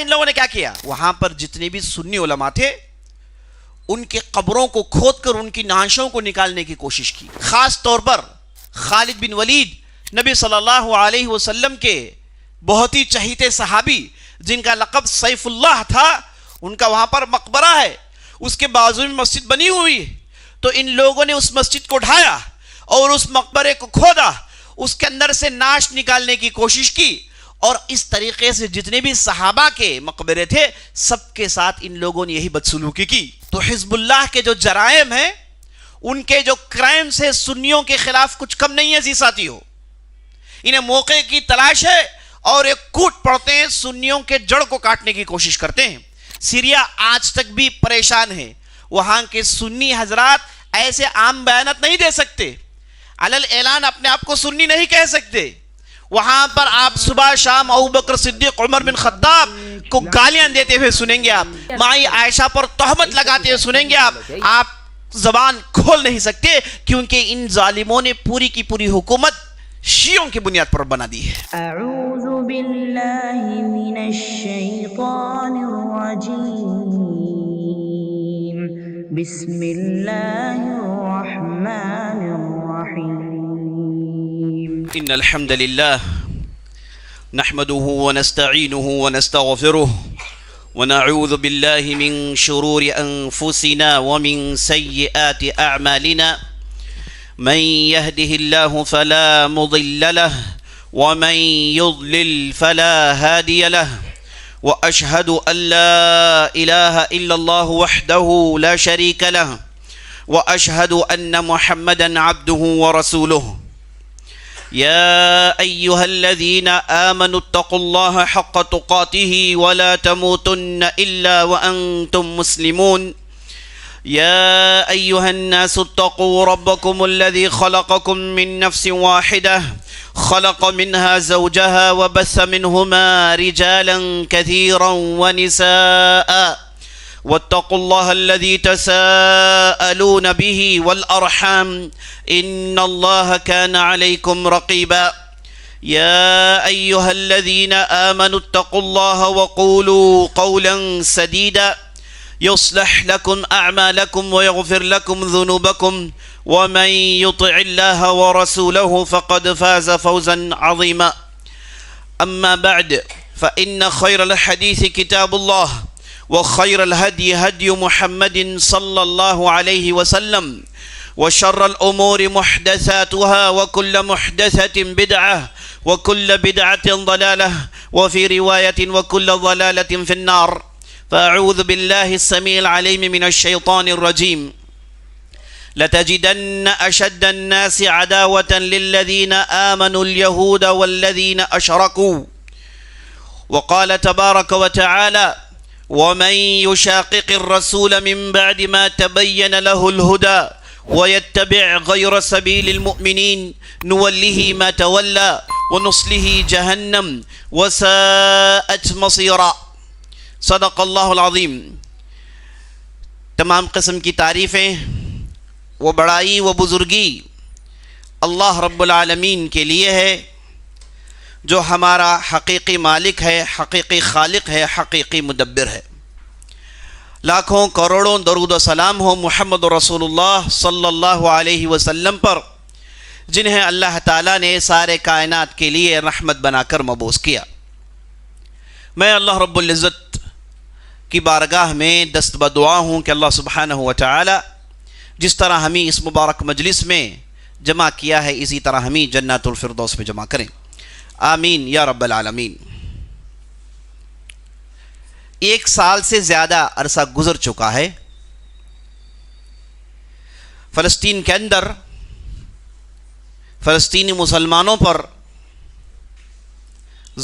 ان لوگوں نے کیا کیا؟ وہاں پر جتنے بھی سنی علماء تھے ان کے قبروں کو کھود کر ان کی نعشوں کو نکالنے کی کوشش کی. خاص طور پر خالد بن ولید نبی صلی اللہ علیہ وسلم کے بہت ہی چہیتے صحابی جن کا لقب سیف اللہ تھا، ان کا وہاں پر مقبرہ ہے، اس کے بازو میں مسجد بنی ہوئی ہے. تو ان لوگوں نے اس مسجد کو ڈھایا اور اس مقبرے کو کھودا، اس کے اندر سے نعش نکالنے کی کوشش کی، اور اس طریقے سے جتنے بھی صحابہ کے مقبرے تھے سب کے ساتھ ان لوگوں نے یہی بدسلوکی کی. تو حزب اللہ کے جو جرائم ہیں، ان کے جو کرائمز ہیں، سنیوں کے خلاف کچھ کم نہیں ہے جی ساتھیو. انہیں موقع کی تلاش ہے اور ایک کوٹ پڑتے ہیں، سنیوں کے جڑ کو کاٹنے کی کوشش کرتے ہیں. سیریا آج تک بھی پریشان ہے. وہاں کے سنی حضرات ایسے عام بیانات نہیں دے سکتے، علل اعلان اپنے آپ کو سنی نہیں کہہ سکتے. وہاں پر آپ صبح شام ابوبکر صدیق، عمر بن خطاب کو گالیاں دیتے ہوئے سنیں گے، آپ مائی عائشہ پر تہمت لگاتے ہوئے سنیں گے. آپ زبان کھول نہیں سکتے کیونکہ ان ظالموں نے پوری کی پوری حکومت شیعوں کی بنیاد پر بنا دی ہے. اعوذ باللہ من الشیطان الرجیم، بسم اللہ الرحمن الرحیم. ان الحمد للہ نحمده ونستعینه ونستغفره ونعوذ باللہ من شرور انفسنا ومن سیئات اعمالنا. من يهده الله فلا مضل له ومن يضلل فلا هادي له، وأشهد أن لا إله إلا الله وحده لا شريك له، وأشهد أن محمدا عبده ورسوله. يا أيها الذين آمنوا اتقوا الله حق تقاته ولا تموتن إلا وأنتم مسلمون. يا أيها الناس اتقوا ربكم الذي خلقكم من نفس واحدة، خلق منها زوجها وبث منهما رجالا كثيرا ونساء، واتقوا الله الذي تساءلون به والأرحام إن الله كان عليكم رقيبا. يا أيها الذين آمنوا اتقوا الله وقولوا قولا سديدا يصلح لكم أعمالكم ويغفر لكم ذنوبكم، ومن يطع الله ورسوله فقد فاز فوزا عظيما. أما بعد، فإن خير الحديث كتاب الله، وخير الهدي هدي محمد صلى الله عليه وسلم، وشر الأمور محدثاتها، وكل محدثة بدعة، وكل بدعة ضلالة، وفي رواية وكل ضلالة في النار. فأعوذ بالله السميع العليم من الشيطان الرجيم. لتجدن أشد الناس عداوة للذين آمنوا اليهود والذين أشركوا. وقال تبارك وتعالى: ومن يشاقق الرسول من بعد ما تبين له الهدى ويتبع غير سبيل المؤمنين نوله ما تولى ونصله جهنم وساءت مصيرا. صدق اللہ العظیم. تمام قسم کی تعریفیں، وہ بڑائی، وہ بزرگی اللہ رب العالمین کے لیے ہے، جو ہمارا حقیقی مالک ہے، حقیقی خالق ہے، حقیقی مدبر ہے. لاکھوں کروڑوں درود و سلام ہو محمد رسول اللہ صلی اللہ علیہ وسلم پر، جنہیں اللہ تعالیٰ نے سارے کائنات کے لیے رحمت بنا کر مبعوث کیا. میں اللہ رب العزت کی بارگاہ میں دست بدعا ہوں کہ اللہ سبحانہ و تعالی جس طرح ہمیں اس مبارک مجلس میں جمع کیا ہے، اسی طرح ہمیں جنات الفردوس میں جمع کریں. آمین یا رب العالمین. 1 سال سے زیادہ عرصہ گزر چکا ہے. فلسطین کے اندر فلسطینی مسلمانوں پر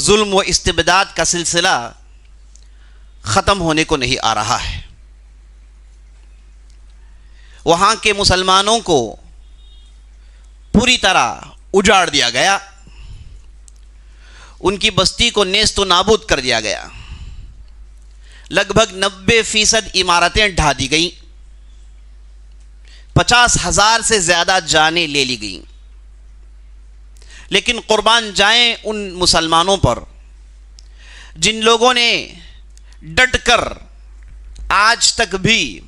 ظلم و استبداد کا سلسلہ ختم ہونے کو نہیں آ رہا ہے. وہاں کے مسلمانوں کو پوری طرح اجاڑ دیا گیا، ان کی بستی کو نیست و نابود کر دیا گیا. لگ بھگ 90% عمارتیں ڈھا دی گئیں، 50,000 سے زیادہ جانیں لے لی گئیں. لیکن قربان جائیں ان مسلمانوں پر جن لوگوں نے ڈٹ کر آج تک بھی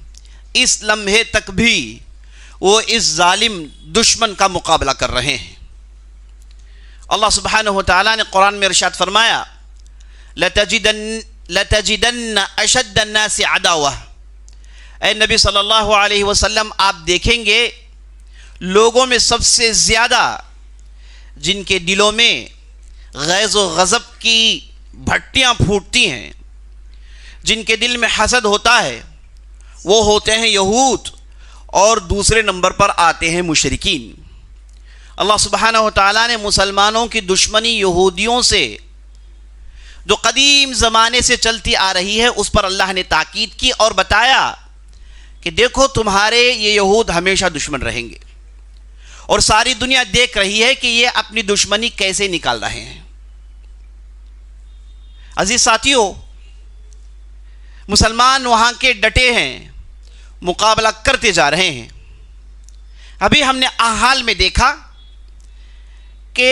اس لمحے تک بھی وہ اس ظالم دشمن کا مقابلہ کر رہے ہیں۔ اللہ سبحانہ و تعالیٰ نے قرآن میں ارشاد فرمایا لَتَجِدَنَّ أَشَدَّ النَّاسِ عَدَاوَةً، اے نبی صلی اللہ علیہ وسلم آپ دیکھیں گے لوگوں میں سب سے زیادہ جن کے دلوں میں غیظ و غضب کی بھٹیاں پھوٹتی ہیں، جن کے دل میں حسد ہوتا ہے، وہ ہوتے ہیں یہود، اور دوسرے نمبر پر آتے ہیں مشرکین۔ اللہ سبحانہ و تعالیٰ نے مسلمانوں کی دشمنی یہودیوں سے جو قدیم زمانے سے چلتی آ رہی ہے اس پر اللہ نے تاکید کی اور بتایا کہ دیکھو تمہارے یہ یہود ہمیشہ دشمن رہیں گے، اور ساری دنیا دیکھ رہی ہے کہ یہ اپنی دشمنی کیسے نکال رہے ہیں۔ عزیز ساتھیوں، مسلمان وہاں کے ڈٹے ہیں، مقابلہ کرتے جا رہے ہیں۔ ابھی ہم نے حال میں دیکھا کہ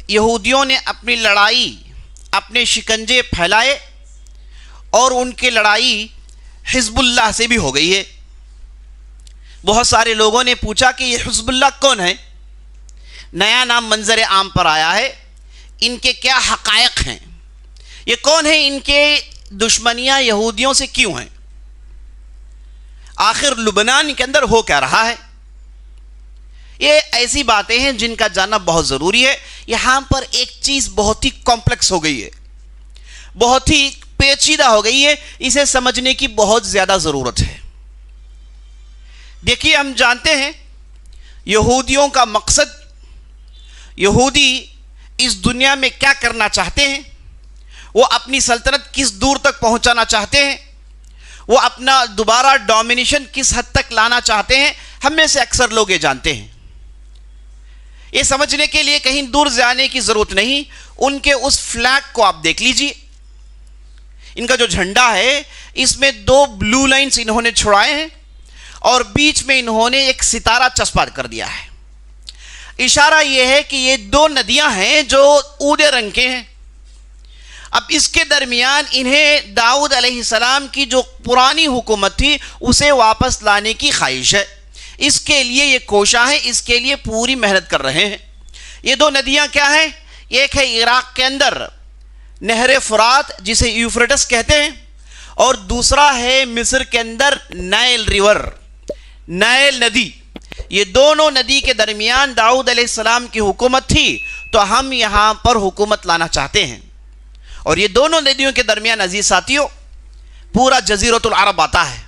یہودیوں نے اپنی لڑائی، اپنے شکنجے پھیلائے، اور ان کی لڑائی حزب اللہ سے بھی ہو گئی ہے۔ بہت سارے لوگوں نے پوچھا کہ یہ حزب اللہ کون ہے؟ نیا نام منظر عام پر آیا ہے، ان کے کیا حقائق ہیں؟ یہ کون ہیں؟ ان کے دشمنیاں یہودیوں سے کیوں ہیں؟ آخر لبنان کے اندر ہو کیا رہا ہے؟ یہ ایسی باتیں ہیں جن کا جاننا بہت ضروری ہے۔ یہاں پر ایک چیز بہت ہی کمپلیکس ہو گئی ہے، بہت ہی پیچیدہ ہو گئی ہے، اسے سمجھنے کی بہت زیادہ ضرورت ہے۔ دیکھیے، ہم جانتے ہیں یہودیوں کا مقصد، یہودی اس دنیا میں کیا کرنا چاہتے ہیں، وہ اپنی سلطنت کس دور تک پہنچانا چاہتے ہیں، وہ اپنا دوبارہ ڈومینیشن کس حد تک لانا چاہتے ہیں، ہم میں سے اکثر لوگ یہ جانتے ہیں۔ یہ سمجھنے کے لیے کہیں دور جانے کی ضرورت نہیں، ان کے اس فلیگ کو آپ دیکھ لیجئے۔ ان کا جو جھنڈا ہے اس میں 2 بلو لائنز انہوں نے چھڑائے ہیں، اور بیچ میں انہوں نے ایک ستارہ چسپا کر دیا ہے۔ اشارہ یہ ہے کہ یہ 2 ندیاں ہیں جو اودے رنگ کے ہیں۔ اب اس کے درمیان انہیں داؤد علیہ السلام کی جو پرانی حکومت تھی اسے واپس لانے کی خواہش ہے، اس کے لیے یہ کوشاں ہیں، اس کے لیے پوری محنت کر رہے ہیں۔ یہ 2 ندیاں کیا ہیں؟ ایک ہے عراق کے اندر نہر فرات جسے یوفریٹس کہتے ہیں، اور دوسرا ہے مصر کے اندر نائل ریور، نائل ندی۔ یہ دونوں ندی کے درمیان داؤد علیہ السلام کی حکومت تھی، تو ہم یہاں پر حکومت لانا چاہتے ہیں۔ اور یہ دونوں ندیوں کے درمیان عزیز ساتھیوں پورا جزیرۃ العرب آتا ہے،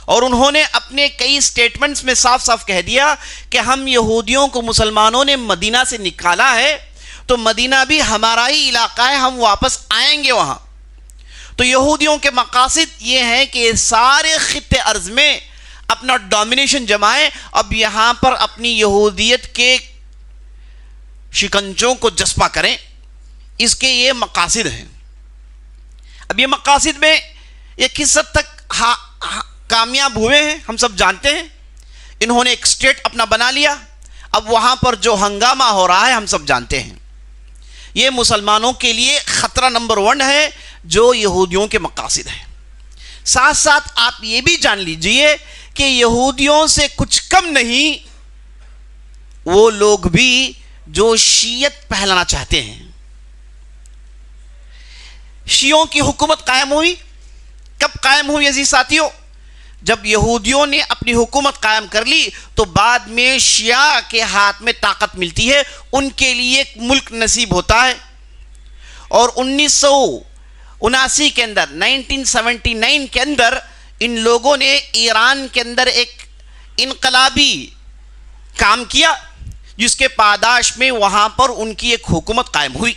اور انہوں نے اپنے کئی سٹیٹمنٹس میں صاف صاف کہہ دیا کہ ہم یہودیوں کو مسلمانوں نے مدینہ سے نکالا ہے تو مدینہ بھی ہمارا ہی علاقہ ہے، ہم واپس آئیں گے وہاں۔ تو یہودیوں کے مقاصد یہ ہیں کہ سارے خطے ارض میں اپنا ڈومینیشن جمائیں، اب یہاں پر اپنی یہودیت کے شکنجوں کو جسپا کریں، اس کے یہ مقاصد ہیں۔ اب یہ مقاصد میں یہ کس حد تک کامیاب ہوئے ہیں ہم سب جانتے ہیں۔ انہوں نے ایک سٹیٹ اپنا بنا لیا، اب وہاں پر جو ہنگامہ ہو رہا ہے ہم سب جانتے ہیں۔ یہ مسلمانوں کے لیے خطرہ نمبر 1 ہے جو یہودیوں کے مقاصد ہیں۔ ساتھ ساتھ آپ یہ بھی جان لیجئے کہ یہودیوں سے کچھ کم نہیں وہ لوگ بھی جو شیعت پھیلانا چاہتے ہیں۔ شیعوں کی حکومت قائم ہوئی، کب قائم ہوئی عزیز ساتھیوں؟ جب یہودیوں نے اپنی حکومت قائم کر لی تو بعد میں شیعہ کے ہاتھ میں طاقت ملتی ہے، ان کے لیے ایک ملک نصیب ہوتا ہے۔ اور 1979 کے اندر 1979 کے اندر ان لوگوں نے ایران کے اندر ایک انقلابی کام کیا جس کے پاداش میں وہاں پر ان کی ایک حکومت قائم ہوئی۔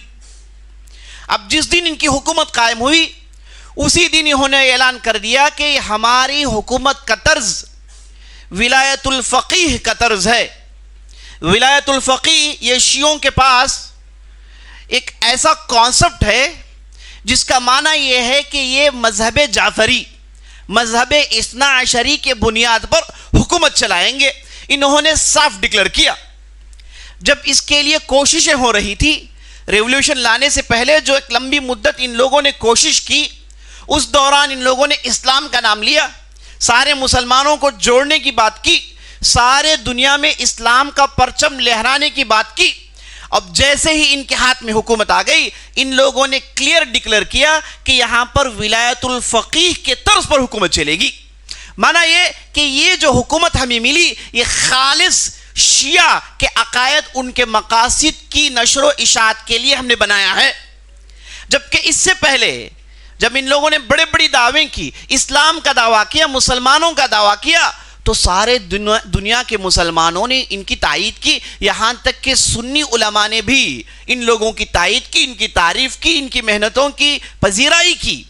اب جس دن ان کی حکومت قائم ہوئی اسی دن انہوں نے اعلان کر دیا کہ ہماری حکومت کا طرز ولایت الفقیہ کا طرز ہے۔ ولایت الفقیہ یہ شیعوں کے پاس ایک ایسا کانسیپٹ ہے جس کا معنی یہ ہے کہ یہ مذہب جعفری، مذہب اثنا عشری کے بنیاد پر حکومت چلائیں گے۔ انہوں نے صاف ڈکلیئر کیا۔ جب اس کے لیے کوششیں ہو رہی تھی، ریولوشن لانے سے پہلے جو ایک لمبی مدت ان لوگوں نے کوشش کی، اس دوران ان لوگوں نے اسلام کا نام لیا، سارے مسلمانوں کو جوڑنے کی بات کی، سارے دنیا میں اسلام کا پرچم لہرانے کی بات کی۔ اب جیسے ہی ان کے ہاتھ میں حکومت آ گئی، ان لوگوں نے کلیئر ڈکلیئر کیا کہ یہاں پر ولایت الفقیہ کے طرز پر حکومت چلے گی۔ معنی یہ کہ یہ جو حکومت ہمیں ملی یہ خالص شیعہ کے عقائد، ان کے مقاصد کی نشر و اشاعت کے لیے ہم نے بنایا ہے۔ جبکہ اس سے پہلے جب ان لوگوں نے بڑے بڑی دعویں کی، اسلام کا دعویٰ کیا، مسلمانوں کا دعویٰ کیا، تو سارے دنیا کے مسلمانوں نے ان کی تائید کی، یہاں تک کہ سنی علماء نے بھی ان لوگوں کی تائید کی، ان کی تعریف کی، ان کی محنتوں کی پذیرائی کی۔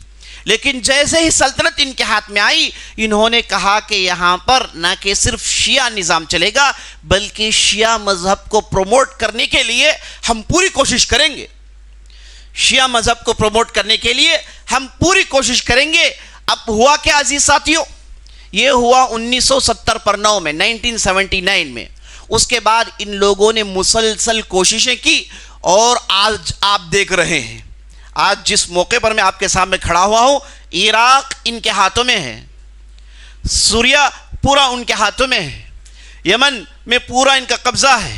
لیکن جیسے ہی سلطنت ان کے ہاتھ میں آئی، انہوں نے کہا کہ یہاں پر نہ کہ صرف شیعہ نظام چلے گا بلکہ شیعہ مذہب کو پروموٹ کرنے کے لیے ہم پوری کوشش کریں گے، شیعہ مذہب کو پروموٹ کرنے کے لیے ہم پوری کوشش کریں گے۔ اب ہوا کیا عزیز ساتھیوں؟ یہ ہوا 1970 میں 1979 میں۔ اس کے بعد ان لوگوں نے مسلسل کوششیں کی اور آج آپ دیکھ رہے ہیں، آج جس موقع پر میں آپ کے سامنے کھڑا ہوا ہوں، عراق ان کے ہاتھوں میں ہے، سوریہ پورا ان کے ہاتھوں میں ہے، یمن میں پورا ان کا قبضہ ہے،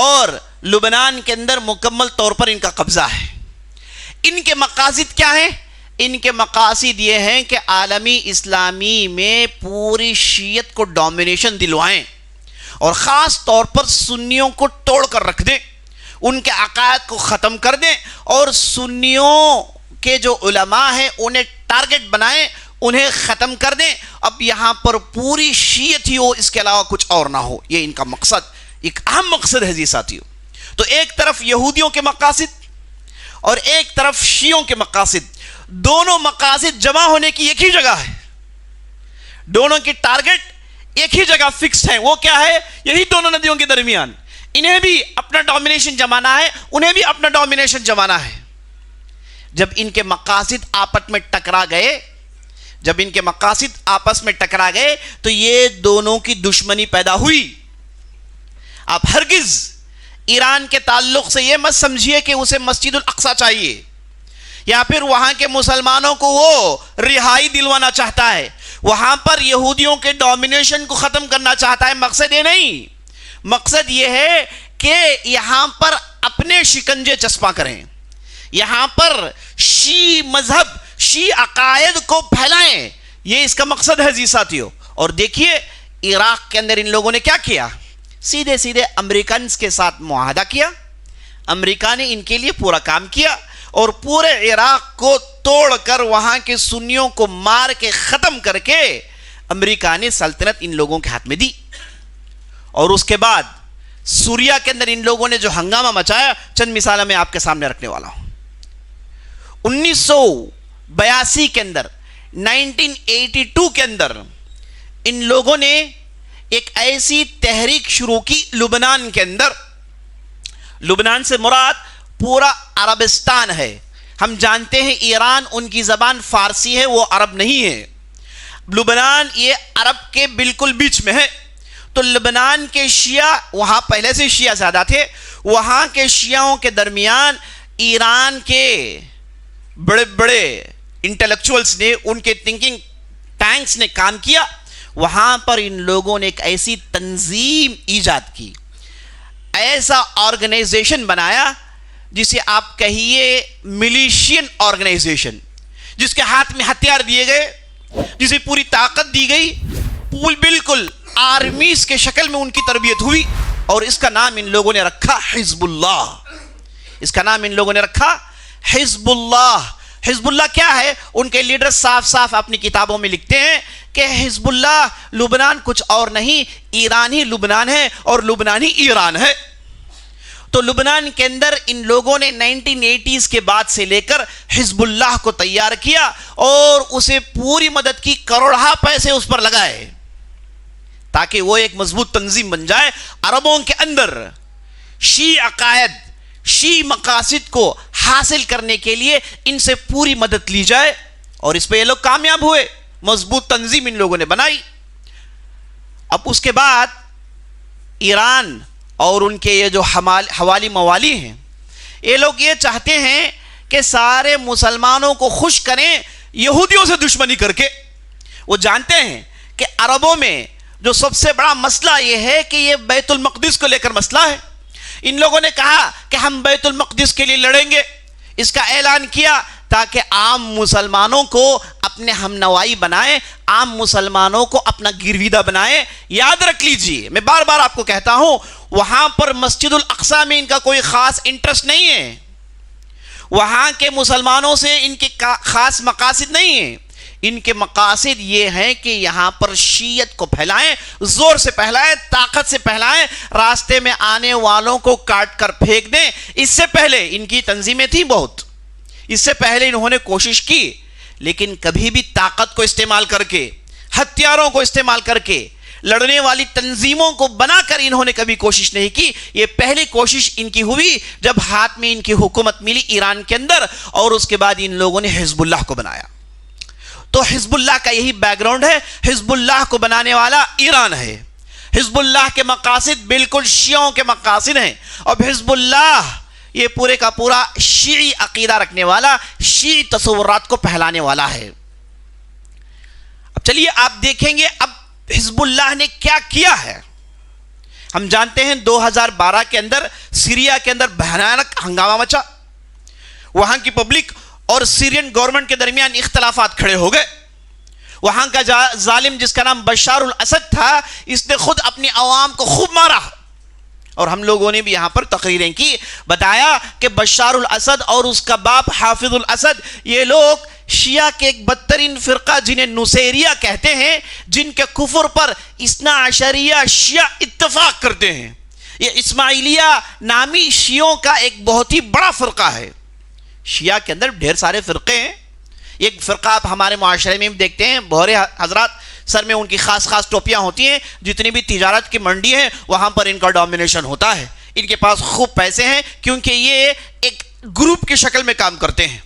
اور لبنان کے اندر مکمل طور پر ان کا قبضہ ہے۔ ان کے مقاصد کیا ہیں؟ ان کے مقاصد یہ ہیں کہ عالمی اسلامی میں پوری شیعت کو ڈومینیشن دلوائیں اور خاص طور پر سنیوں کو توڑ کر رکھ دیں، ان کے عقائد کو ختم کر دیں، اور سنیوں کے جو علماء ہیں انہیں ٹارگٹ بنائیں، انہیں ختم کر دیں۔ اب یہاں پر پوری شیعت ہی ہو، اس کے علاوہ کچھ اور نہ ہو، یہ ان کا مقصد، ایک اہم مقصد ہے جی ساتھیوں۔ تو ایک طرف یہودیوں کے مقاصد اور ایک طرف شیعوں کے مقاصد، دونوں مقاصد جمع ہونے کی ایک ہی جگہ ہے، دونوں کی ٹارگٹ ایک ہی جگہ فکس ہے۔ وہ کیا ہے؟ یہی دونوں ندیوں کے درمیان، انہیں بھی اپنا ڈومینیشن جمانا ہے، انہیں بھی اپنا ڈومینیشن جمانا ہے۔ جب ان کے مقاصد آپس میں ٹکرا گئے، جب ان کے مقاصد آپس میں ٹکرا گئے تو یہ دونوں کی دشمنی پیدا ہوئی۔ آپ ہرگز ایران کے تعلق سے یہ مت سمجھیے کہ اسے مسجد الاقصی چاہیے یا پھر وہاں کے مسلمانوں کو وہ رہائی دلوانا چاہتا ہے، وہاں پر یہودیوں کے ڈومینیشن کو ختم کرنا چاہتا ہے۔ مقصد یہ نہیں، مقصد یہ ہے کہ یہاں پر اپنے شکنجے چسپاں کریں، یہاں پر شیعہ مذہب، شیعہ عقائد کو پھیلائیں، یہ اس کا مقصد ہے جی ساتھیوں۔ اور دیکھیے عراق کے اندر ان لوگوں نے کیا کیا؟ سیدھے سیدھے امریکنز کے ساتھ معاہدہ کیا، امریکہ نے ان کے لیے پورا کام کیا اور پورے عراق کو توڑ کر وہاں کے سنیوں کو مار کے ختم کر کے امریکہ نے سلطنت ان لوگوں کے ہاتھ میں دی۔ اور اس کے بعد سوریہ کے اندر ان لوگوں نے جو ہنگامہ مچایا، چند مثالیں میں آپ کے سامنے رکھنے والا ہوں۔ 1982 کے اندر، 1982 کے اندر ان لوگوں نے ایک ایسی تحریک شروع کی لبنان کے اندر۔ لبنان سے مراد پورا عربستان ہے۔ ہم جانتے ہیں ایران ان کی زبان فارسی ہے، وہ عرب نہیں ہے۔ لبنان یہ عرب کے بالکل بیچ میں ہے۔ تو لبنان کے شیعہ، وہاں پہلے سے شیعہ زیادہ تھے، وہاں کے شیعوں کے درمیان ایران کے بڑے بڑے انٹلیکچوئلز نے، ان کے تھنکنگ ٹینکس نے کام کیا۔ وہاں پر ان لوگوں نے ایک ایسی تنظیم ایجاد کی، ایسا آرگنائزیشن بنایا جسے آپ کہیے ملیشین آرگنائزیشن، جس کے ہاتھ میں ہتھیار دیے گئے، جسے پوری طاقت دی گئی، بالکل آرمیز کے شکل میں ان کی تربیت ہوئی، اور اس کا نام ان لوگوں نے رکھا حزب اللہ۔ اس کا نام ان لوگوں نے رکھا حزب اللہ۔ حزب اللہ کیا ہے؟ ان کے لیڈر صاف صاف اپنی کتابوں میں لکھتے ہیں کہ حزب اللہ لبنان کچھ اور نہیں، ایران ہی لبنان ہے اور لبنان ہی ایران ہے۔ تو لبنان کے اندر ان لوگوں نے 1980s کے بعد سے لے کر حزب اللہ کو تیار کیا اور اسے پوری مدد کی، کروڑہ پیسے اس پر لگائے تاکہ وہ ایک مضبوط تنظیم بن جائے۔ عربوں کے اندر شیعہ عقائد، شیعہ مقاصد کو حاصل کرنے کے لیے ان سے پوری مدد لی جائے، اور اس پہ یہ لوگ کامیاب ہوئے، مضبوط تنظیم ان لوگوں نے بنائی۔ اب اس کے بعد ایران اور ان کے یہ جو حوالی موالی ہیں، یہ لوگ یہ چاہتے ہیں کہ سارے مسلمانوں کو خوش کریں یہودیوں سے دشمنی کر کے وہ جانتے ہیں کہ عربوں میں جو سب سے بڑا مسئلہ یہ ہے کہ یہ بیت المقدس کو لے کر مسئلہ ہے. ان لوگوں نے کہا کہ ہم بیت المقدس کے لیے لڑیں گے. اس کا اعلان کیا تاکہ عام مسلمانوں کو اپنے ہم نوائی بنائیں, عام مسلمانوں کو اپنا گرویدہ بنائیں. یاد رکھ لیجئے, میں بار بار آپ کو کہتا ہوں, وہاں پر مسجد الاقصی میں ان کا کوئی خاص انٹرسٹ نہیں ہے. وہاں کے مسلمانوں سے ان کے خاص مقاصد نہیں ہیں. ان کے مقاصد یہ ہیں کہ یہاں پر شیعت کو پھیلائیں, زور سے پھیلائیں, طاقت سے پھیلائیں, راستے میں آنے والوں کو کاٹ کر پھینک دیں. اس سے پہلے ان کی تنظیمیں تھیں بہت, اس سے پہلے انہوں نے کوشش کی, لیکن کبھی بھی طاقت کو استعمال کر کے, ہتھیاروں کو استعمال کر کے, لڑنے والی تنظیموں کو بنا کر انہوں نے کبھی کوشش نہیں کی. یہ پہلی کوشش ان کی ہوئی جب ہاتھ میں ان کی حکومت ملی ایران کے اندر, اور اس کے بعد ان لوگوں نے حزب اللہ کو بنایا. تو حزب اللہ کا یہی بیک گراؤنڈ ہے. حزب اللہ کو بنانے والا ایران ہے. حزب اللہ کے مقاصد بالکل شیعوں کے مقاصد ہیں, اور حزب اللہ یہ پورے کا پورا شیعی عقیدہ رکھنے والا, شیعی تصورات کو پھیلانے والا ہے. اب چلیے آپ دیکھیں گے اب حزب اللہ نے کیا کیا ہے. ہم جانتے ہیں 2012 کے اندر سیریا کے اندر بھیانک ہنگامہ مچا. وہاں کی پبلک اور سیرین گورنمنٹ کے درمیان اختلافات کھڑے ہو گئے. وہاں کا ظالم جس کا نام بشار الاسد تھا, اس نے خود اپنی عوام کو خوب مارا, اور ہم لوگوں نے بھی یہاں پر تقریریں کی, بتایا کہ بشار الاسد اور اس کا باپ حافظ الاسد یہ لوگ شیعہ کے ایک بدترین فرقہ جنہیں نصیریہ کہتے ہیں, جن کے کفر پر اثنا عشریہ شیعہ اتفاق کرتے ہیں. یہ اسماعیلیہ نامی شیعوں کا ایک بہت ہی بڑا فرقہ ہے. شیعہ کے اندر ڈھیر سارے فرقے ہیں. ایک فرقہ آپ ہمارے معاشرے میں دیکھتے ہیں, بہرے حضرات سر میں ان کی خاص خاص ٹوپیاں ہوتی ہیں, جتنی بھی تجارت کی منڈی ہے وہاں پر ان کا ڈومینیشن ہوتا ہے. ان کے پاس خوب پیسے ہیں, کیونکہ یہ ایک گروپ کی شکل میں کام کرتے ہیں,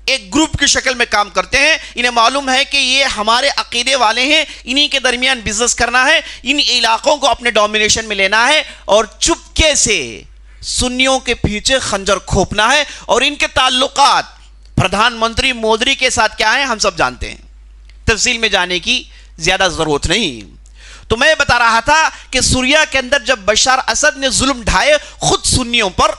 ایک گروپ کی شکل میں کام کرتے ہیں. انہیں معلوم ہے کہ یہ ہمارے عقیدے والے ہیں, انہی کے درمیان بزنس کرنا ہے, ان علاقوں کو اپنے ڈومینیشن میں لینا ہے, اور چپکے سے سنیوں کے پیچھے خنجر کھوپنا ہے. اور ان کے تعلقات پردھان منتری مودی کے ساتھ کیا ہیں ہم سب جانتے ہیں, تفصیل میں جانے کی زیادہ ضرورت نہیں. تو میں بتا رہا تھا کہ سوریا کے اندر جب بشار اسد نے ظلم ڈھائے خود سنیوں پر,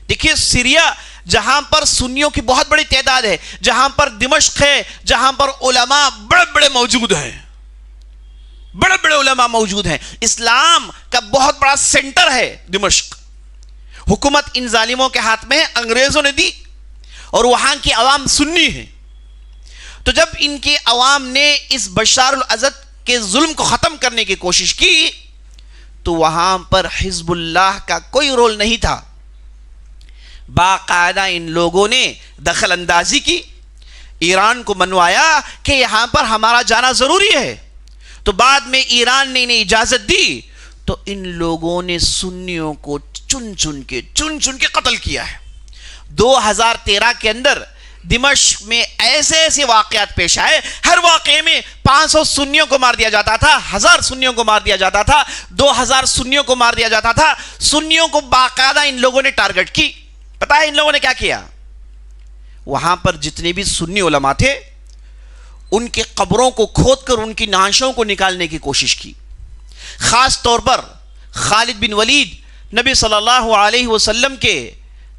دیکھیے سیریا جہاں پر سنیوں کی بہت بڑی تعداد ہے, جہاں پر دمشق ہے, جہاں پر علماء بڑے بڑے موجود ہیں, بڑے بڑے علماء موجود ہیں, اسلام کا بہت بڑا سینٹر ہے دمشق. حکومت ان ظالموں کے ہاتھ میں انگریزوں نے دی, اور وہاں کی عوام سنی ہے. تو جب ان کی عوام نے اس بشار الاسد کے ظلم کو ختم کرنے کی کوشش کی, تو وہاں پر حزب اللہ کا کوئی رول نہیں تھا. باقاعدہ ان لوگوں نے دخل اندازی کی, ایران کو منوایا کہ یہاں پر ہمارا جانا ضروری ہے. تو بعد میں ایران نے انہیں اجازت دی, تو ان لوگوں نے سنیوں کو چن چن کے قتل کیا ہے. 2013 کے اندر دمشق میں ایسے ایسے واقعات پیش آئے, ہر واقعے میں 500 سنیوں کو مار دیا جاتا تھا, 1000 سنیوں کو مار دیا جاتا تھا, 2000 سنیوں کو مار دیا جاتا تھا. سنیوں کو باقاعدہ ان لوگوں نے ٹارگٹ کی. پتہ ہے ان لوگوں نے کیا کیا؟ وہاں پر جتنے بھی سنی علماء تھے ان کے قبروں کو کھود کر ان کی نعشوں کو نکالنے کی کوشش کی. خاص طور پر خالد بن ولید نبی صلی اللہ علیہ وسلم کے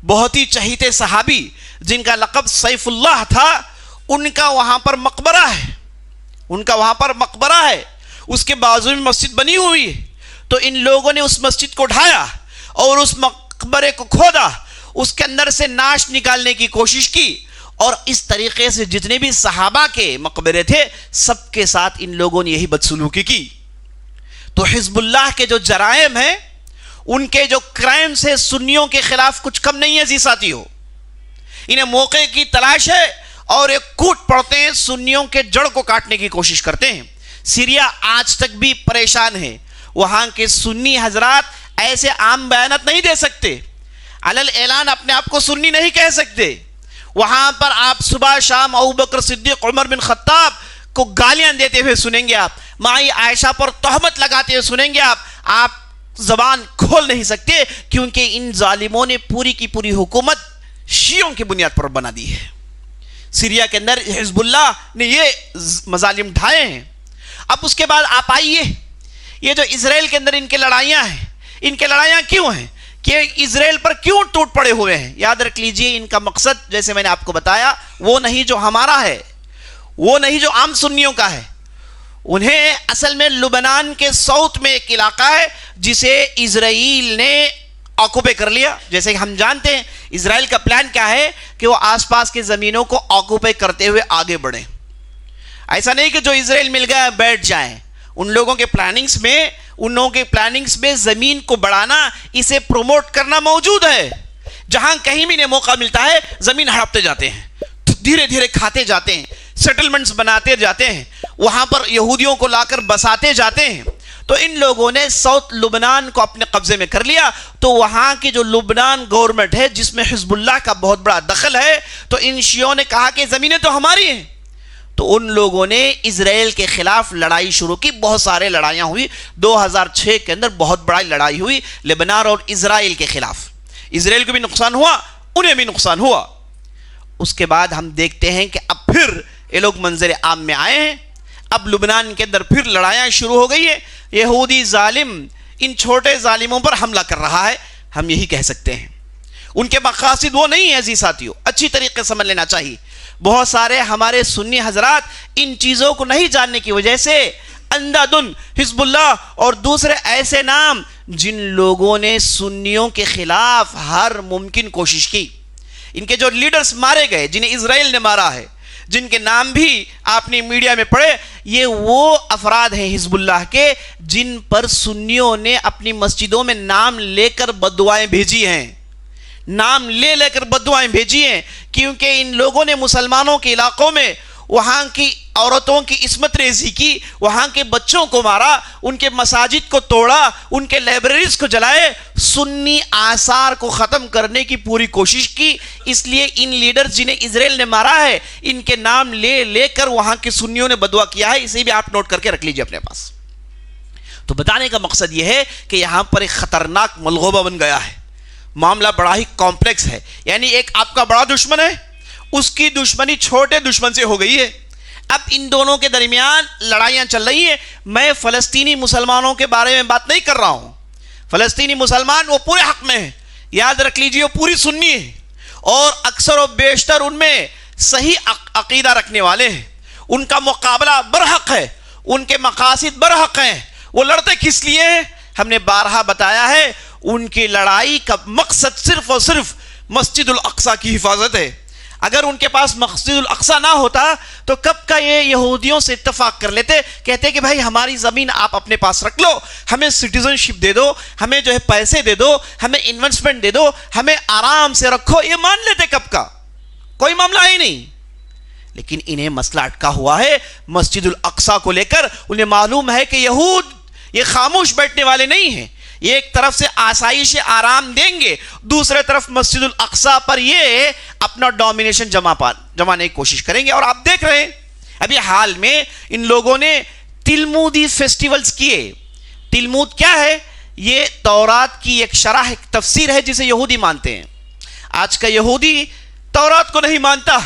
بہت ہی چہیتے صحابی جن کا لقب سیف اللہ تھا, ان کا وہاں پر مقبرہ ہے, ان کا وہاں پر مقبرہ ہے, اس کے بازو میں مسجد بنی ہوئی ہے. تو ان لوگوں نے اس مسجد کو ڈھایا اور اس مقبرے کو کھودا, اس کے اندر سے نعش نکالنے کی کوشش کی, اور اس طریقے سے جتنے بھی صحابہ کے مقبرے تھے سب کے ساتھ ان لوگوں نے یہی بدسلوکی کی. تو حزب اللہ کے جو جرائم ہیں, ان کے جو کرائم سے سنیوں کے خلاف کچھ کم نہیں ہے. ساتھی ہو, انہیں موقع کی تلاش ہے اور ایک کوٹ پڑتے ہیں, سنیوں کے جڑ کو کاٹنے کی کوشش کرتے ہیں. سیریا آج تک بھی پریشان ہے. وہاں کے سنی حضرات ایسے عام بیانات نہیں دے سکتے, علل اعلان اپنے آپ کو سنی نہیں کہہ سکتے. وہاں پر آپ صبح شام ابوبکر صدیق, عمر بن خطاب کو گالیاں دیتے ہوئے سنیں گے, آپ مائی عائشہ پر تہمت لگاتے ہوئے سنیں گے. آپ زبان کھول نہیں سکتے, کیونکہ ان ظالموں نے پوری کی پوری حکومت شیعوں کی بنیاد پر بنا دی ہے. سیریا کے اندر حزب اللہ نے یہ مظالم ڈھائے ہیں. اب اس کے بعد آپ آئیے, یہ جو اسرائیل کے اندر ان کی لڑائیاں ہیں, ان کی لڑائیاں کیوں ہیں کہ اسرائیل پر کیوں ٹوٹ پڑے ہوئے ہیں؟ یاد رکھ لیجئے ان کا مقصد جیسے میں نے آپ کو بتایا وہ نہیں جو ہمارا ہے, وہ نہیں جو عام سنیوں کا ہے. انہیں اصل میں لبنان کے ساؤتھ میں ایک علاقہ ہے جسے اسرائیل نے آکوپے کر لیا. جیسے کہ ہم جانتے ہیں اسرائیل کا پلان کیا ہے کہ وہ آس پاس کے زمینوں کو آکوپے کرتے ہوئے آگے بڑھیں. ایسا نہیں کہ جو اسرائیل مل گیا بیٹھ جائیں. ان لوگوں کے پلاننگز میں زمین کو بڑھانا, اسے پروموٹ کرنا موجود ہے. جہاں کہیں بھی انہیں موقع ملتا ہے زمین ہڑپتے جاتے ہیں, دھیرے دھیرے کھاتے جاتے ہیں, سیٹلمنٹس بناتے جاتے ہیں, وہاں پر یہودیوں کو لا کر بساتے جاتے ہیں. تو ان لوگوں نے ساؤتھ لبنان کو اپنے قبضے میں کر لیا. تو وہاں کی جو لبنان گورنمنٹ ہے جس میں حزب اللہ کا بہت بڑا دخل ہے, تو ان شیعوں نے کہا کہ زمینیں تو ہماری ہیں. تو ان لوگوں نے اسرائیل کے خلاف لڑائی شروع کی. بہت سارے لڑائیاں ہوئی. 2006 کے اندر بہت بڑا لڑائی ہوئی لبنان اور اسرائیل کے خلاف. اسرائیل کو بھی نقصان ہوا, انہیں بھی نقصان ہوا. اس کے بعد ہم دیکھتے ہیں کہ اب پھر یہ لوگ منظر عام میں آئے ہیں. اب لبنان کے اندر پھر لڑائیاں شروع ہو گئی ہے. یہودی ظالم ان چھوٹے ظالموں پر حملہ کر رہا ہے, ہم یہی کہہ سکتے ہیں. ان کے مقاصد وہ نہیں ہے عزیز ساتھیوں, اچھی طریقے سے سمجھ لینا چاہیے. بہت سارے ہمارے سنی حضرات ان چیزوں کو نہیں جاننے کی وجہ سے اندھادھند حزب اللہ اور دوسرے ایسے نام جن لوگوں نے سنیوں کے خلاف ہر ممکن کوشش کی. ان کے جو لیڈرز مارے گئے, جنہیں اسرائیل نے مارا ہے, جن کے نام بھی آپ نے میڈیا میں پڑھے, یہ وہ افراد ہیں حزب اللہ کے جن پر سنیوں نے اپنی مسجدوں میں نام لے کر بددعائیں بھیجی ہیں. نام لے کر بددعائیں بھیجی ہیں, کیونکہ ان لوگوں نے مسلمانوں کے علاقوں میں وہاں کی عورتوں کی عصمت ریزی کی, وہاں کے بچوں کو مارا, ان کے مساجد کو توڑا, ان کے لائبریریز کو جلائے, سنی آثار کو ختم کرنے کی پوری کوشش کی. اس لیے ان لیڈرز جنہیں اسرائیل نے مارا ہے, ان کے نام لے کر وہاں کے سنیوں نے بددعا کیا ہے. اسے بھی آپ نوٹ کر کے رکھ لیجئے اپنے پاس. تو بتانے کا مقصد یہ ہے کہ یہاں پر ایک خطرناک ملغوبہ بن گیا ہے. معاملہ بڑا ہی کمپلیکس ہے. یعنی ایک آپ کا بڑا دشمن ہے, اس کی دشمنی چھوٹے دشمن سے ہو گئی ہے. اب ان دونوں کے درمیان لڑائیاں چل رہی ہیں. میں فلسطینی مسلمانوں کے بارے میں بات نہیں کر رہا ہوں. فلسطینی مسلمان وہ پورے حق میں ہیں, یاد رکھ لیجئے وہ پوری سنی ہے, اور اکثر و بیشتر ان میں صحیح عقیدہ رکھنے والے ہیں. ان کا مقابلہ برحق ہے, ان کے مقاصد برحق ہیں. وہ لڑتے کس لیے ہیں ہم نے بارہا بتایا ہے. ان کی لڑائی کا مقصد صرف اور صرف مسجد الاقصی کی حفاظت ہے. اگر ان کے پاس مسجد الاقصی نہ ہوتا تو کب کا یہ یہودیوں سے اتفاق کر لیتے, کہتے کہ بھائی ہماری زمین آپ اپنے پاس رکھ لو, ہمیں سٹیزن شپ دے دو, ہمیں جو ہے پیسے دے دو, ہمیں انویسٹمنٹ دے دو, ہمیں آرام سے رکھو. یہ مان لیتے کب کا, کوئی معاملہ ہی نہیں. لیکن انہیں مسئلہ اٹکا ہوا ہے مسجد الاقصی کو لے کر. انہیں معلوم ہے کہ یہود یہ خاموش بیٹھنے والے نہیں ہیں. یہ ایک طرف سے آسائش آرام دیں گے, دوسرے طرف مسجد الاقصی پر یہ اپنا ڈومینیشن جمانے کی کوشش کریں گے. اور آپ دیکھ رہے ہیں ابھی حال میں ان لوگوں نے تلمودی فیسٹیولز کیے. تلمود کیا ہے؟ یہ تورات کی ایک شرح, ایک تفسیر ہے جسے یہودی مانتے ہیں. آج کا یہودی تورات کو نہیں مانتا.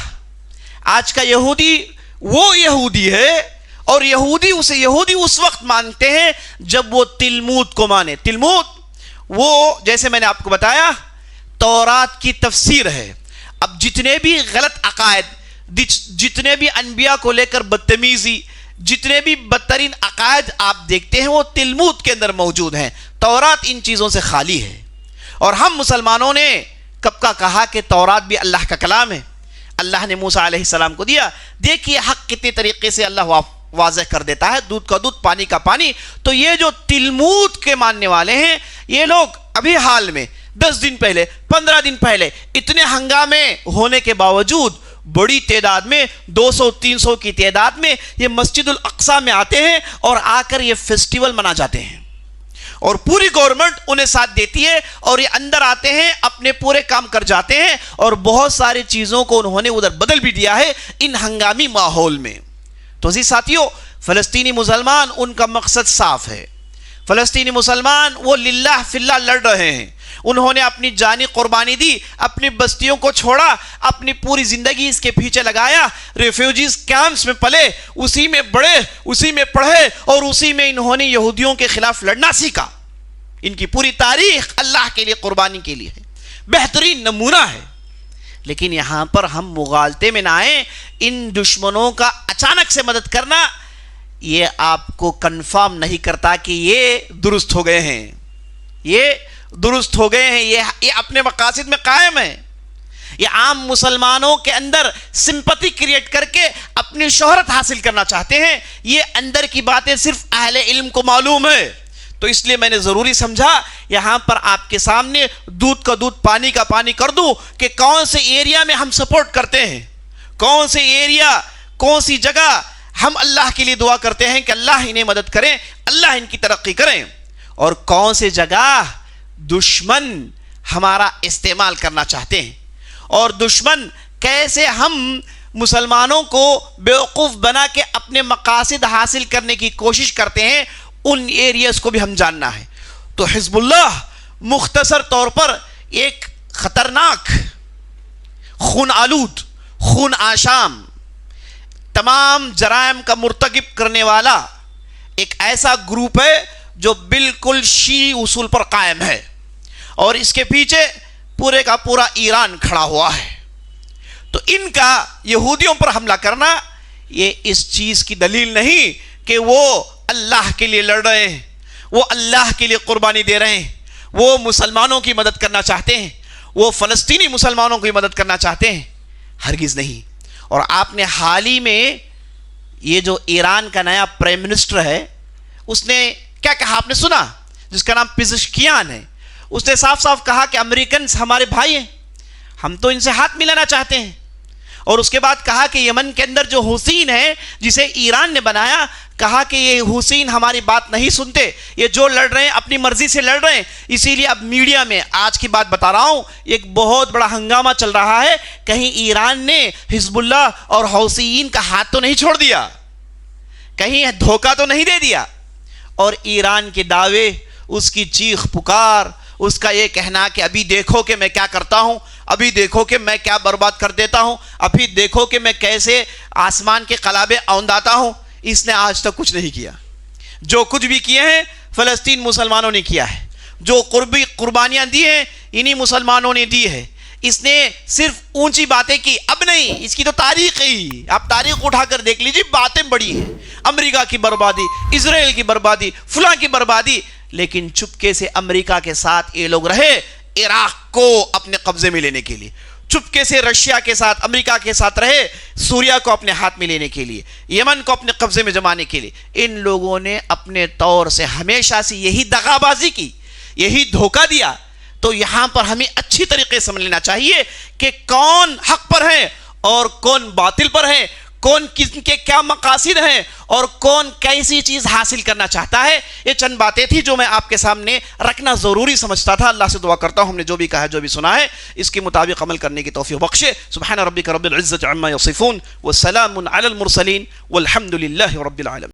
آج کا یہودی وہ یہودی ہے, اور یہودی اسے یہودی اس وقت مانتے ہیں جب وہ تلمود کو مانے. تلمود وہ جیسے میں نے آپ کو بتایا تورات کی تفسیر ہے. اب جتنے بھی غلط عقائد, جتنے بھی انبیاء کو لے کر بدتمیزی, جتنے بھی بدترین عقائد آپ دیکھتے ہیں وہ تلمود کے اندر موجود ہیں. تورات ان چیزوں سے خالی ہے. اور ہم مسلمانوں نے کب کا کہا کہ تورات بھی اللہ کا کلام ہے, اللہ نے موسیٰ علیہ السلام کو دیا. دیکھیے حق کتنے طریقے سے اللہ واضح کر دیتا ہے, دودھ کا دودھ پانی کا پانی. تو یہ جو تلمود کے ماننے والے ہیں, یہ لوگ ابھی حال میں 10 دن پہلے 15 دن پہلے اتنے ہنگامے ہونے کے باوجود بڑی تعداد میں 200-300 کی تعداد میں یہ مسجد الاقصی میں آتے ہیں اور آ کر یہ فیسٹیول منا جاتے ہیں. اور پوری گورنمنٹ انہیں ساتھ دیتی ہے, اور یہ اندر آتے ہیں اپنے پورے کام کر جاتے ہیں, اور بہت ساری چیزوں کو انہوں نے ادھر بدل بھی دیا ہے ان ہنگامی ماحول میں. تو عزیز ساتھیوں, فلسطینی مسلمان ان کا مقصد صاف ہے. فلسطینی مسلمان وہ للہ فی اللہ لڑ رہے ہیں، انہوں نے اپنی جانی قربانی دی، اپنی بستیوں کو چھوڑا، اپنی پوری زندگی اس کے پیچھے لگایا، ریفیوجیز کیمپس میں پلے، اسی میں بڑھے، اسی میں پڑھے، اور اسی میں انہوں نے یہودیوں کے خلاف لڑنا سیکھا۔ ان کی پوری تاریخ اللہ کے لیے قربانی کے لیے ہے، بہترین نمونہ ہے۔ لیکن یہاں پر ہم مغالطے میں نہ آئیں، ان دشمنوں کا اچانک سے مدد کرنا یہ آپ کو کنفرم نہیں کرتا کہ یہ درست ہو گئے ہیں، یہ درست ہو گئے ہیں، یہ اپنے مقاصد میں قائم ہیں، یہ عام مسلمانوں کے اندر سمپتی کریٹ کر کے اپنی شہرت حاصل کرنا چاہتے ہیں۔ یہ اندر کی باتیں صرف اہل علم کو معلوم ہے، تو اس لیے میں نے ضروری سمجھا یہاں پر آپ کے سامنے دودھ کا دودھ پانی کا پانی کر دوں کہ کون سے ایریا میں ہم سپورٹ کرتے ہیں، کون سے ایریا، کون سی جگہ ہم اللہ کے لیے دعا کرتے ہیں کہ اللہ انہیں مدد کریں، اللہ ان کی ترقی کریں، اور کون سے جگہ دشمن ہمارا استعمال کرنا چاہتے ہیں، اور دشمن کیسے ہم مسلمانوں کو بیوقوف بنا کے اپنے مقاصد حاصل کرنے کی کوشش کرتے ہیں، ان ایریاز کو بھی ہم جاننا ہے۔ تو حزب اللہ مختصر طور پر ایک خطرناک، خون آلود، خون آشام، تمام جرائم کا مرتکب کرنے والا ایک ایسا گروپ ہے جو بالکل شیعی اصول پر قائم ہے، اور اس کے پیچھے پورے کا پورا ایران کھڑا ہوا ہے۔ تو ان کا یہودیوں پر حملہ کرنا یہ اس چیز کی دلیل نہیں کہ وہ اللہ کے لیے لڑ رہے ہیں، وہ اللہ کے لیے قربانی دے رہے ہیں، وہ مسلمانوں کی مدد کرنا چاہتے ہیں، وہ فلسطینی مسلمانوں کی مدد کرنا چاہتے ہیں، ہرگز نہیں۔ اور آپ نے حال ہی میں یہ جو ایران کا نیا پرائم منسٹر ہے، اس نے کیا کہا آپ نے سنا؟ جس کا نام پزشکیان ہے، اس نے صاف صاف کہا کہ امریکنز ہمارے بھائی ہیں، ہم تو ان سے ہاتھ ملانا چاہتے ہیں۔ اور اس کے بعد کہا کہ یمن کے اندر جو حوثیین ہے جسے ایران نے بنایا، کہا کہ یہ حوثیین ہماری بات نہیں سنتے، یہ جو لڑ رہے ہیں اپنی مرضی سے لڑ رہے ہیں۔ اسی لیے اب میڈیا میں آج کی بات بتا رہا ہوں، ایک بہت بڑا ہنگامہ چل رہا ہے، کہیں ایران نے حزب اللہ اور حوثیین کا ہاتھ تو نہیں چھوڑ دیا، کہیں دھوکہ تو نہیں دے دیا۔ اور ایران کے دعوے، اس کی چیخ پکار، اس کا یہ کہنا کہ ابھی دیکھو کہ میں کیا کرتا ہوں، ابھی دیکھو کہ میں کیا برباد کر دیتا ہوں، ابھی دیکھو کہ میں کیسے آسمان کے قلابے اونداتا ہوں، اس نے آج تک کچھ نہیں کیا۔ جو کچھ بھی کیے ہیں فلسطین مسلمانوں نے کیا ہے، جو قربانیاں دی ہیں انہی مسلمانوں نے دی ہے۔ اس نے صرف اونچی باتیں کی، اب نہیں، اس کی تو تاریخ ہی، آپ تاریخ اٹھا کر دیکھ لیجیے، باتیں بڑی ہیں، امریکہ کی بربادی، اسرائیل کی بربادی، فلاں کی بربادی، لیکن چپکے سے امریکہ کے ساتھ یہ لوگ رہے عراق کو اپنے قبضے میں لینے کے لیے، چپکے سے رشیا کے ساتھ، امریکہ کے ساتھ رہے سوریا کو اپنے ہاتھ میں لینے کے لیے، یمن کو اپنے قبضے میں جمانے کے لیے۔ ان لوگوں نے اپنے طور سے ہمیشہ سے یہی دغا بازی کی، یہی دھوکہ دیا۔ تو یہاں پر ہمیں اچھی طریقے سے سمجھ لینا چاہیے کہ کون حق پر ہے اور کون باطل پر ہے، کون کن کے کیا مقاصد ہیں اور کون کیسی چیز حاصل کرنا چاہتا ہے۔ یہ چند باتیں تھی جو میں آپ کے سامنے رکھنا ضروری سمجھتا تھا۔ اللہ سے دعا کرتا ہوں ہم نے جو بھی کہا ہے، جو بھی سنا ہے، اس کے مطابق عمل کرنے کی توفیق بخشے۔ سبحان ربک رب العزت عما یصفون، والسلام علی المرسلین، والحمد للہ رب العالمین۔